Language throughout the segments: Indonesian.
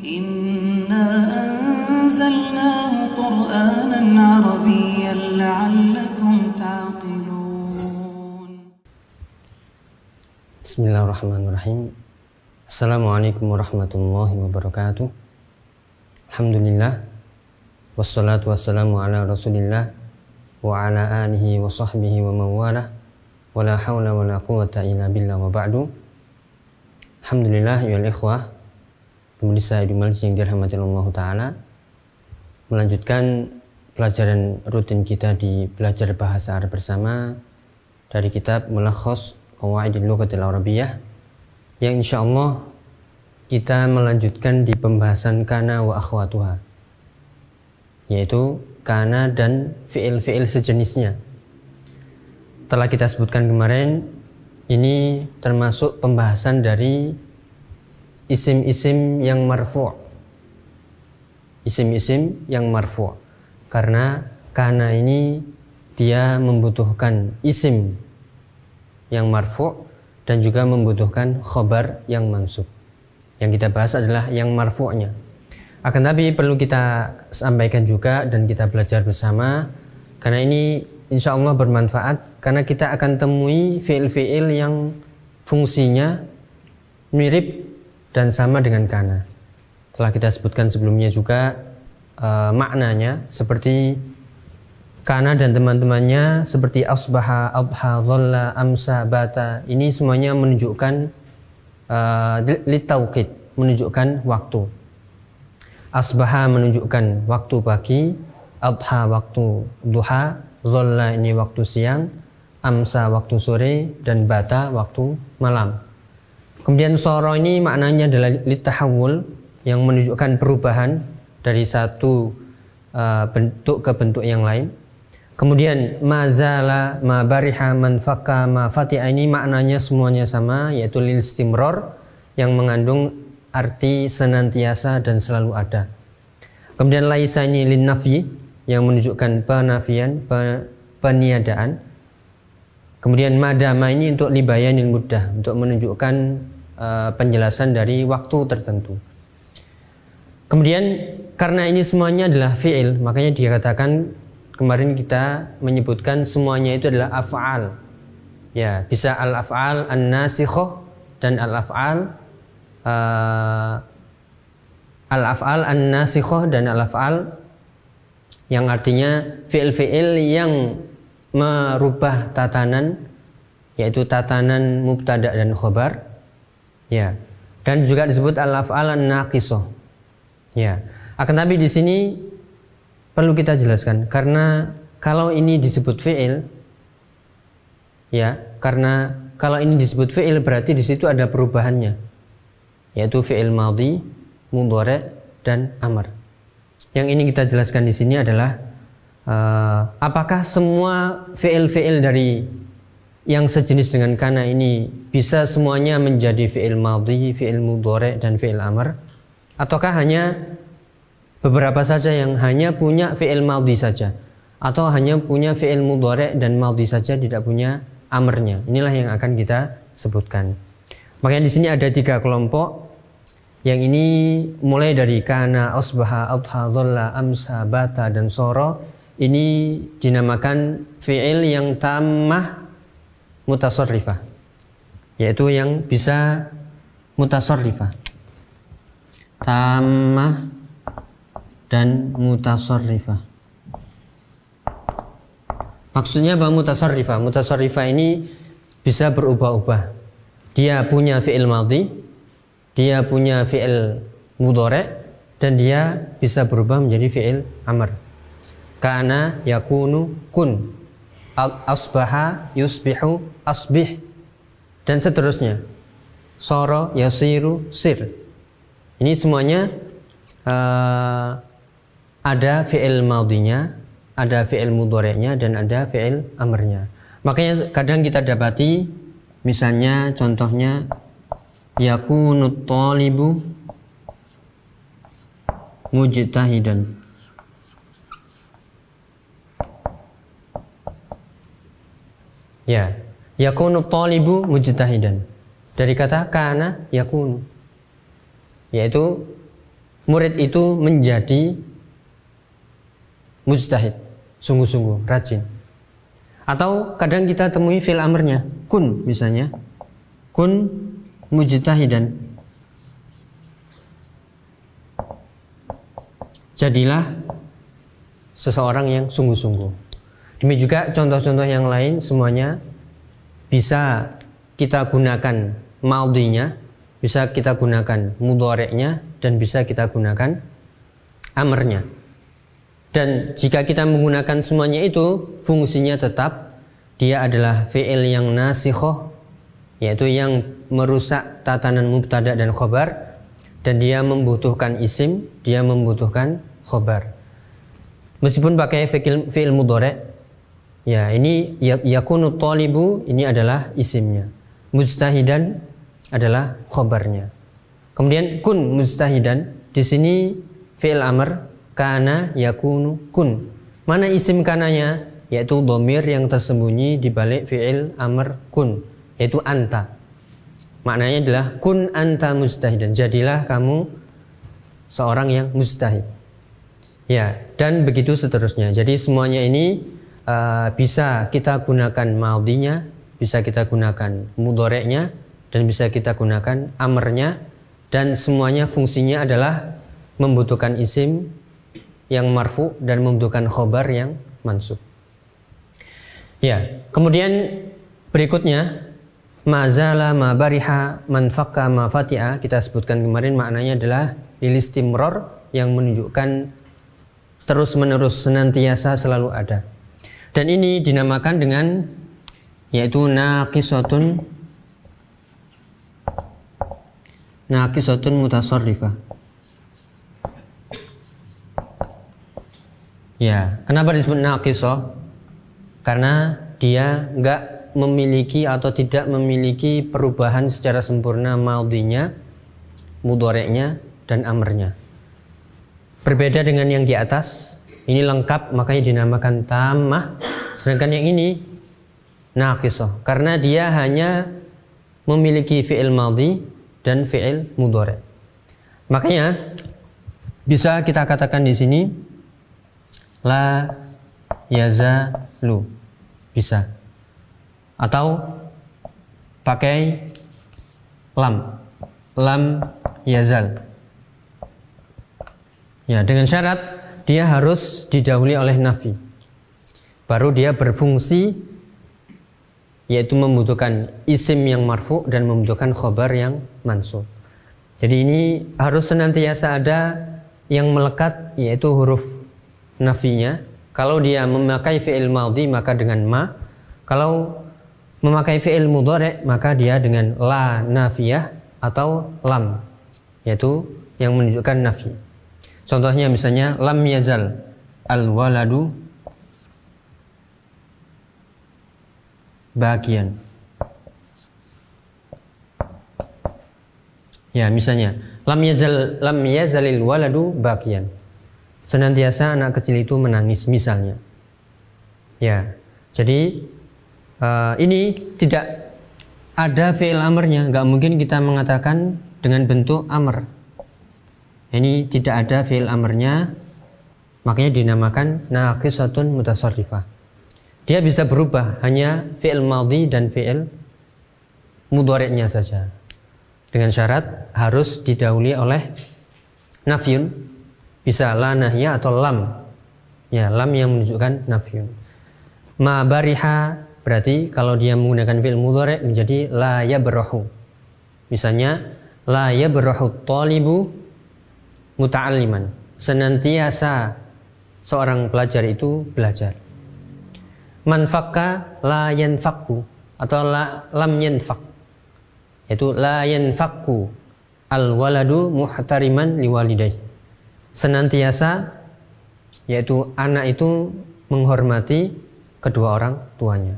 إنا أنزلناه قرآنا عربيا لعلكم تعقلون. بسم الله الرحمن الرحيم. السلام عليكم ورحمة الله وبركاته. الحمد لله والصلاة والسلام على رسول الله وعلى آله وصحبه ومن والاه ولا حول ولا قوة إلا بالله وبعد. Alhamdulillah ya ikhwah, pemirsa Idumal yang dirahmati Allah Ta'ala, melanjutkan pelajaran rutin kita di belajar bahasa Arab bersama dari kitab Mulakhas Qawaidil Lughatil Arabiyyah, yang insyaallah kita melanjutkan di pembahasan kana wa akhwatuha, yaitu kana dan fi'il-fi'il sejenisnya. Telah kita sebutkan kemarin, ini termasuk pembahasan dari isim-isim yang marfu'. Isim-isim yang marfu'. Karena kana ini dia membutuhkan isim yang marfu' dan juga membutuhkan khobar yang mansub. Yang kita bahas adalah yang marfu'nya. Akan tapi perlu kita sampaikan juga dan kita belajar bersama, karena ini insya Allah bermanfaat, karena kita akan temui fi'il-fi'il yang fungsinya mirip dan sama dengan kana. Telah kita sebutkan sebelumnya juga maknanya, seperti kana dan teman-temannya, seperti asbaha, adha, dhalla, amsa, bata. Ini semuanya menunjukkan litauqid, menunjukkan waktu. Asbaha menunjukkan waktu pagi, adha waktu duha, dhalla ini waktu siang, amsa waktu sore, dan bata waktu malam. Kemudian soro ini maknanya adalah litahawul, yang menunjukkan perubahan dari satu bentuk ke bentuk yang lain. Kemudian mazala, ma bariha, man fakka, ma fatiha, ini maknanya semuanya sama, yaitu lil istimrar, yang mengandung arti senantiasa dan selalu ada. Kemudian laisa ini lin nafi, yang menunjukkan penafian, peniadaan. Kemudian madama ini untuk libayanil muddah, untuk menunjukkan penjelasan dari waktu tertentu. Kemudian karena ini semuanya adalah fi'il, makanya dikatakan kemarin kita menyebutkan semuanya itu adalah af'al. Ya, bisa al-af'al an-nasikhah dan al-af'al an-nasikhah dan al-af'al yang artinya fi'il-fi'il yang merubah tatanan, yaitu tatanan mubtada dan khobar. Ya. Dan juga disebut al-af'al an-naqisah. Ya. Akan tapi di sini perlu kita jelaskan, karena kalau ini disebut fi'il, ya, karena kalau ini disebut fi'il berarti di situ ada perubahannya, yaitu fi'il madhi, mudhari' dan amr. Yang ini kita jelaskan di sini adalah apakah semua fi'il-fi'il dari yang sejenis dengan kana ini bisa semuanya menjadi fi'il madhi, fi'il mudhari' dan fi'il amr, ataukah hanya beberapa saja yang hanya punya fi'il madhi saja, atau hanya punya fi'il mudhari' dan madhi saja, tidak punya amrnya. Inilah yang akan kita sebutkan. Makanya di sini ada 3 kelompok. Yang ini mulai dari kana, asbaha, adha, dhalla, amsa, bata, dan soro. Ini dinamakan fi'il yang tammah mutasarrifah, yaitu yang bisa mutasarrifah, tammah dan mutasarrifah. Maksudnya bahwa mutasarrifah ini bisa berubah-ubah. Dia punya fi'il madhi, dia punya fi'il mudhari', dan dia bisa berubah menjadi fi'il amr. Kana yakunu kun, asbaha yusbihu asbih, dan seterusnya. Sara yasiru sir. Ini semuanya ada fi'il madhinya, ada fi'il mudhari'nya, dan ada fi'il amrnya. Makanya kadang kita dapati, misalnya contohnya yakunu talibu mujtahidan. Ya, yakunu talibu mujtahidan. Dari kata kana yakunu, yaitu murid itu menjadi mujtahid, sungguh-sungguh rajin. Atau kadang kita temui fi'il amrnya, kun misalnya, kun mujtahidan, jadilah seseorang yang sungguh-sungguh. Demikian juga contoh-contoh yang lain semuanya bisa kita gunakan madhinya, bisa kita gunakan mudhari'nya, dan bisa kita gunakan amrnya. Dan jika kita menggunakan semuanya itu, fungsinya tetap dia adalah fi'il yang nasikhoh, yaitu yang merusak tatanan mubtada dan khobar, dan dia membutuhkan isim, dia membutuhkan khobar. Meskipun pakai fi'il mudhari', ya ini yakunu thalibu, ini adalah isimnya. Mujtahidan adalah khobarnya. Kemudian kun mujtahidan, di sini fi'il amr, kana yakunu kun. Mana isim kananya? Yaitu dhamir yang tersembunyi di balik fi'il amr kun, yaitu anta. Maknanya adalah kun anta mujtahidan, jadilah kamu seorang yang mujtahid. Ya, dan begitu seterusnya. Jadi semuanya ini bisa kita gunakan madhinya, bisa kita gunakan mudhari'nya, dan bisa kita gunakan amrnya, dan semuanya fungsinya adalah membutuhkan isim yang marfu dan membutuhkan khobar yang mansub. Ya, kemudian berikutnya mazala ma bariha man fakka ma fati'a, kita sebutkan kemarin maknanya adalah lilistimror, yang menunjukkan terus menerus, senantiasa, selalu ada. Dan ini dinamakan dengan yaitu naqisatun mutasarrifah. Ya, kenapa disebut naqisah? Karena dia enggak memiliki atau tidak memiliki perubahan secara sempurna madhinya, mudhari'nya, dan amrnya. Berbeda dengan yang di atas, ini lengkap makanya dinamakan tammah, sedangkan yang ini naqisah karena dia hanya memiliki fi'il madhi dan fi'il mudhari'. Makanya bisa kita katakan di sini la yazalu, bisa, atau pakai lam yazal. Ya, dengan syarat dia harus didahului oleh nafi, baru dia berfungsi, yaitu membutuhkan isim yang marfu dan membutuhkan khobar yang mansub. Jadi ini harus senantiasa ada yang melekat, yaitu huruf nafinya. Kalau dia memakai fi'il madhi maka dengan ma, kalau memakai fi'il mudhari' maka dia dengan la nafiyah atau lam, yaitu yang menunjukkan nafi. Contohnya misalnya lam yazal al-waladu bagian. Ya, misalnya lam yazalil waladu bagian. Senantiasa anak kecil itu menangis misalnya. Ya. Jadi ini tidak ada fi'il amrnya, enggak mungkin kita mengatakan dengan bentuk amr. Ini tidak ada fi'il amrnya, makanya dinamakan naqisatun mutasarrifah. Dia bisa berubah, hanya fi'il madhi dan fi'il mudhari'nya saja. Dengan syarat harus didahului oleh nafyun, bisa la nahya atau lam. Ya, lam yang menunjukkan nafyun. Ma bariha berarti kalau dia menggunakan fi'il mudhari' menjadi la yabrahu. Misalnya la yabrahu thalibu muta'alliman, senantiasa seorang pelajar itu belajar. Man fakka la yanfakku atau lam yanfak, yaitu la yanfakku al waladu muhtariman liwalidayh, senantiasa yaitu anak itu menghormati kedua orang tuanya.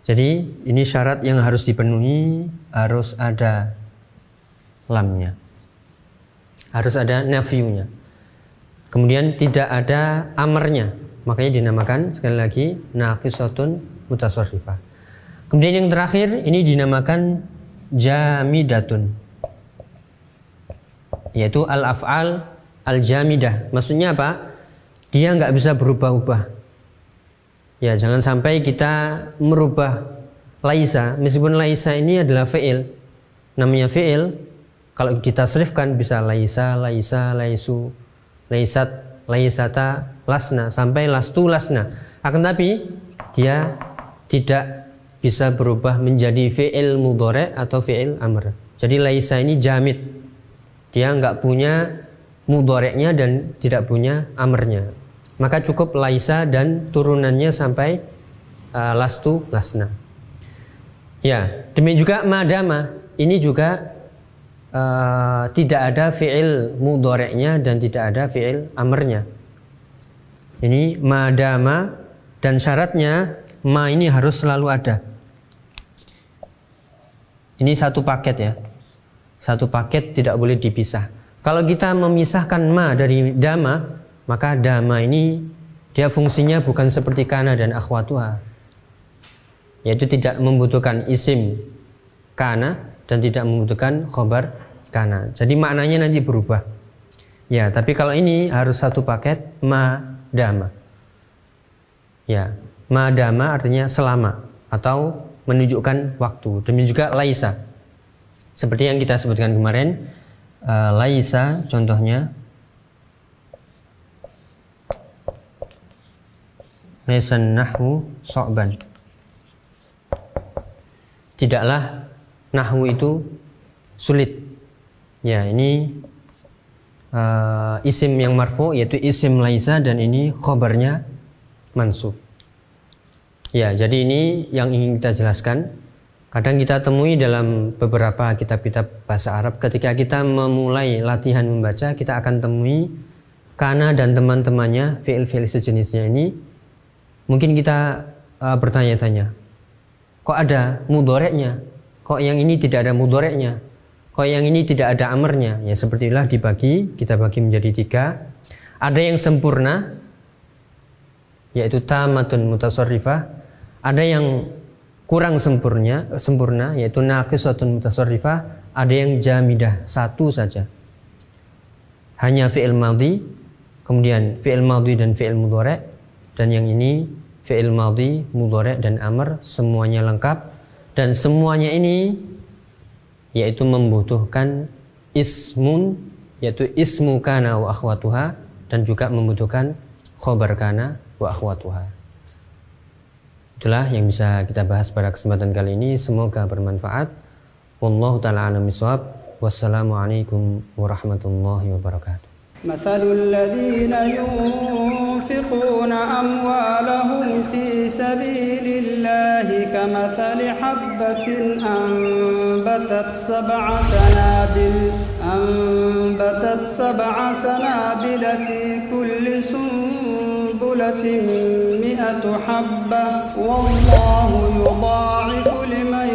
Jadi ini syarat yang harus dipenuhi, harus ada lamnya, harus ada nafiyunya, kemudian tidak ada amarnya, makanya dinamakan sekali lagi naqisatun mutasarrifah. Kemudian yang terakhir ini dinamakan jamidatun, yaitu al-af'al al-jamidah. Maksudnya apa? Dia nggak bisa berubah-ubah. Ya, jangan sampai kita merubah laisa, meskipun laisa ini adalah fi'il. Namanya fi'il, kalau kita tasrifkan bisa laisa, laisa, laisu, laisat, laisata, lasna, sampai lastu, lasna. Akan tapi dia tidak bisa berubah menjadi fi'il mudhari' atau fi'il amr. Jadi laisa ini jamid. Dia nggak punya mudhari'nya dan tidak punya amrnya. Maka cukup laisa dan turunannya sampai lastu, lasna. Ya, demikian juga madama. Ini juga tidak ada fi'il mudhari'nya dan tidak ada fi'il amrnya. Ini madama dan syaratnya ma ini harus selalu ada. Ini satu paket ya. Satu paket tidak boleh dipisah. Kalau kita memisahkan ma dari dama, maka dama ini dia fungsinya bukan seperti kana dan akhwatuha, yaitu tidak membutuhkan isim kana dan tidak membutuhkan khobar kana. Jadi maknanya nanti berubah. Ya, tapi kalau ini harus satu paket ma dama. Ya, ma dama artinya selama atau menunjukkan waktu. Demikian juga laisa. Seperti yang kita sebutkan kemarin, laisa contohnya laisan nahwu so'ban. Tidaklah nahwu itu sulit. Ya, ini isim yang marfu yaitu isim laisa dan ini khobarnya mansub. Ya, jadi ini yang ingin kita jelaskan. Kadang kita temui dalam beberapa kitab-kitab bahasa Arab, ketika kita memulai latihan membaca, kita akan temui kana dan teman-temannya, fi'il-fi'il sejenisnya ini. Mungkin kita bertanya-tanya, kok ada mudhari'nya? Kok yang ini tidak ada mudhari'nya? Kok yang ini tidak ada amrnya? Ya seperti itulah kita bagi menjadi 3. Ada yang sempurna, yaitu tamatun mutasarrifah. Ada yang kurang sempurna, yaitu naqisatun mutasarrifah. Ada yang jamidah, satu saja, hanya fi'il madhi, kemudian fi'il madhi dan fi'il mudhari', dan yang ini fi'il madhi, mudhari' dan amr, semuanya lengkap. Dan semuanya ini yaitu membutuhkan ismun, yaitu ismu kana wa akhwatuha, dan juga membutuhkan khobar kana wa akhwatuha. Itulah yang bisa kita bahas pada kesempatan kali ini. Semoga bermanfaat. Wallahu ta'ala a'lam bishawab. Wassalamualaikum warahmatullahi wabarakatuh. مثل الذين ينفقون أموالهم في سبيل الله كمثل حبة أنبتت سبع سنابل في كل سنبلة 100 حبة والله يضاعف لمن